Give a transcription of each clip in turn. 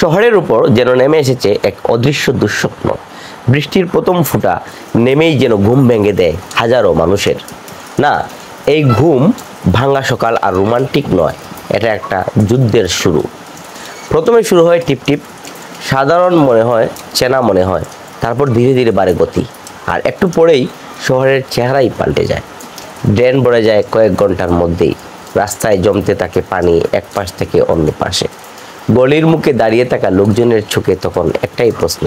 শহরের উপর যেন নেমে এসেছে এক অদৃশ্য দুঃস্বপ্ন। বৃষ্টির প্রথম ফোঁটা নেমেই যেন ঘুম ভেঙে দেয় হাজারো মানুষের। না, এই ঘুম ভাঙা সকাল আর রোমান্টিক নয়, এটা একটা যুদ্ধের শুরু। প্রথমে শুরু হয় টিপটিপ, সাধারণ মনে হয়, চেনা মনে হয়, তারপর ধীরে ধীরে বাড়ে গতি। আর একটু পরেই শহরের চেহারাই পাল্টে যায়। ড্রেন ভরে যায় কয়েক ঘন্টার মধ্যেই, রাস্তায় জমতে থাকে পানি এক পাশ থেকে অন্য পাশে। গলির মুখে দাঁড়িয়ে থাকা লোকজনের চোখে তখন একটাই প্রশ্ন,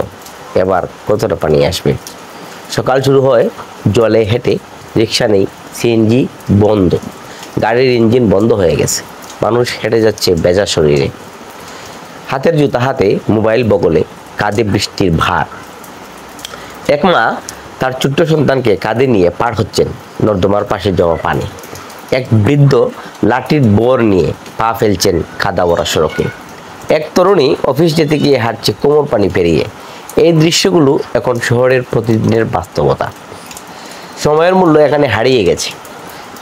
এবার কতটা পানি আসবে? সকাল শুরু হয় জলে হেঁটে, রিক্সা নেই, সিএনজি বন্ধ, গাড়ির ইঞ্জিন বন্ধ হয়ে গেছে। মানুষ হেঁটে যাচ্ছে ভেজা শরীরে, হাতের জুতা হাতে, মোবাইল বগলে, কাঁধে বৃষ্টির ভার। এক মা তার ছোট্ট সন্তানকে কাঁধে নিয়ে পার হচ্ছেন নর্দমার পাশে জমা পানি। এক বৃদ্ধ লাঠির বর নিয়ে পা ফেলছেন কাদা ভরা সড়কে। এক তরুণী অফিস যেতে গিয়ে হাঁটছে কোমর পানি পেরিয়ে। এই দৃশ্যগুলো এখন শহরের প্রতিদিনের বাস্তবতা। সময়ের মূল্য এখানে হারিয়ে গেছে।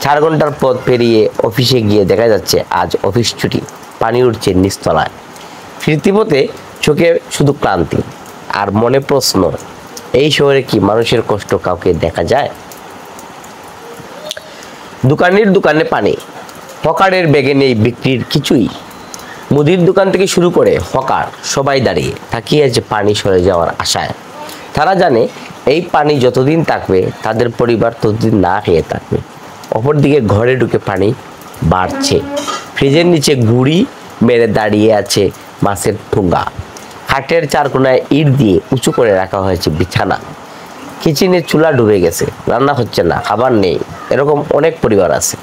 4 ঘন্টার পথ পেরিয়ে অফিসে গিয়ে দেখা যাচ্ছে আজ অফিস ছুটি, পানি উঠছে নিচতলায়। ফিরতি পথে চোখে শুধু ক্লান্তি আর মনে প্রশ্ন, এই শহরে কি মানুষের কষ্ট কাউকে দেখা যায়? দোকানের দোকানে পানি, হকারের ব্যাগে নেই বিক্রির কিছুই। মুদির দোকান থেকে শুরু করে হকার সবাই দাঁড়িয়ে তাকিয়ে আছে পানি সরে যাওয়ার আশায়। তারা জানে এই পানি যতদিন থাকবে তাদের পরিবার ততদিন না খেয়ে থাকবে। অপরদিকে ঘরে ঢুকে পানি বাড়ছে। ফ্রিজের নিচে গুড়ি মেরে দাঁড়িয়ে আছে মাছের ঠুঙ্গা। খাটের 4 কোণায় ইট দিয়ে উঁচু করে রাখা হয়েছে বিছানা। কিচেনের চুলা ডুবে গেছে, রান্না হচ্ছে না, খাবার নেই। এরকম অনেক পরিবার আছে।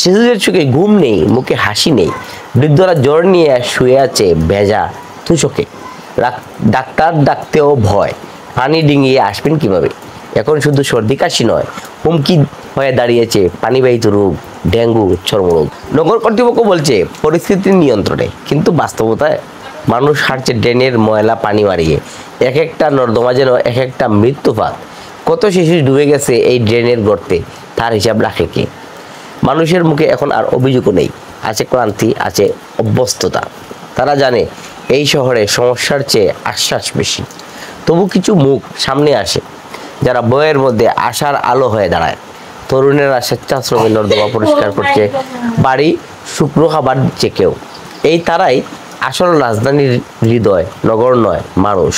শিশুদের চোখে ঘুম নেই, মুখে হাসি নেই। বৃদ্ধরা জ্বর নিয়ে শুয়ে আছে ভেজা তুষকে। ডাক্তার ডাকতেও ভয়, পানি ডিঙিয়ে আসবেন কিভাবে? এখন শুধু সর্দি কাশি নয়, হুমকি হয়ে দাঁড়িয়েছে পানিবাহিত রোগ, ডেঙ্গু, চর্মরোগ। নগর কর্তৃপক্ষ বলছে পরিস্থিতির নিয়ন্ত্রণে, কিন্তু বাস্তবতায় মানুষ হাঁটছে ড্রেনের ময়লা পানি মারিয়ে। এক একটা নর্দমা যেন এক একটা মৃত্যুপাত। কত শিশু ডুবে গেছে এই ড্রেনের গর্তে, তার হিসাব রাখে কে? মানুষের মুখে এখন আর অভিযোগও নেই, আছে ক্লান্তি, আছে অভ্যস্ততা। তারা জানে এই শহরে সমস্যার চেয়ে আশ্বাস বেশি। তবু কিছু মুখ সামনে আসে, যারা বইয়ের মধ্যে আশার আলো হয়ে দাঁড়ায়। তরুণেরা স্বেচ্ছাশ্রমে নর্দমা পরিষ্কার করছে, বাড়ি শুকনো খাবার দিচ্ছে কেউ। এই তারাই আসল রাজধানীর হৃদয়, নগর নয়, মানুষ।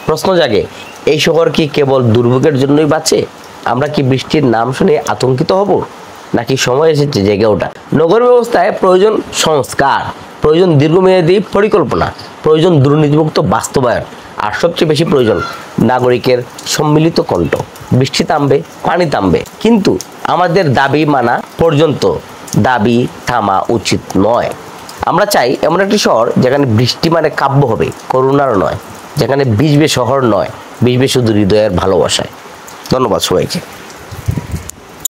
প্রশ্ন জাগে, এই শহর কি কেবল দুর্ভোগের জন্যই বাঁচে? আমরা কি বৃষ্টির নাম শুনে আতঙ্কিত হব, নাকি সময় এসেছে জেগে ওঠা? নগর ব্যবস্থায় প্রয়োজন সংস্কার, প্রয়োজন দীর্ঘমেয়াদী পরিকল্পনা, প্রয়োজন দুর্নীতিমুক্ত বাস্তবায়ন, আর সবচেয়ে বেশি প্রয়োজন নাগরিকের সম্মিলিত কণ্ঠ। বৃষ্টি থামবে, পানি থামবে, কিন্তু আমাদের দাবি মানা পর্যন্ত দাবি থামা উচিত নয়। আমরা চাই এমন একটি শহর যেখানে বৃষ্টি মানে কাব্য হবে, করুণার নয়, যেখানে ভিজবে শহর নয়, ভিজবে শুধু হৃদয়ের ভালোবাসায়। ধন্যবাদ সবাইকে।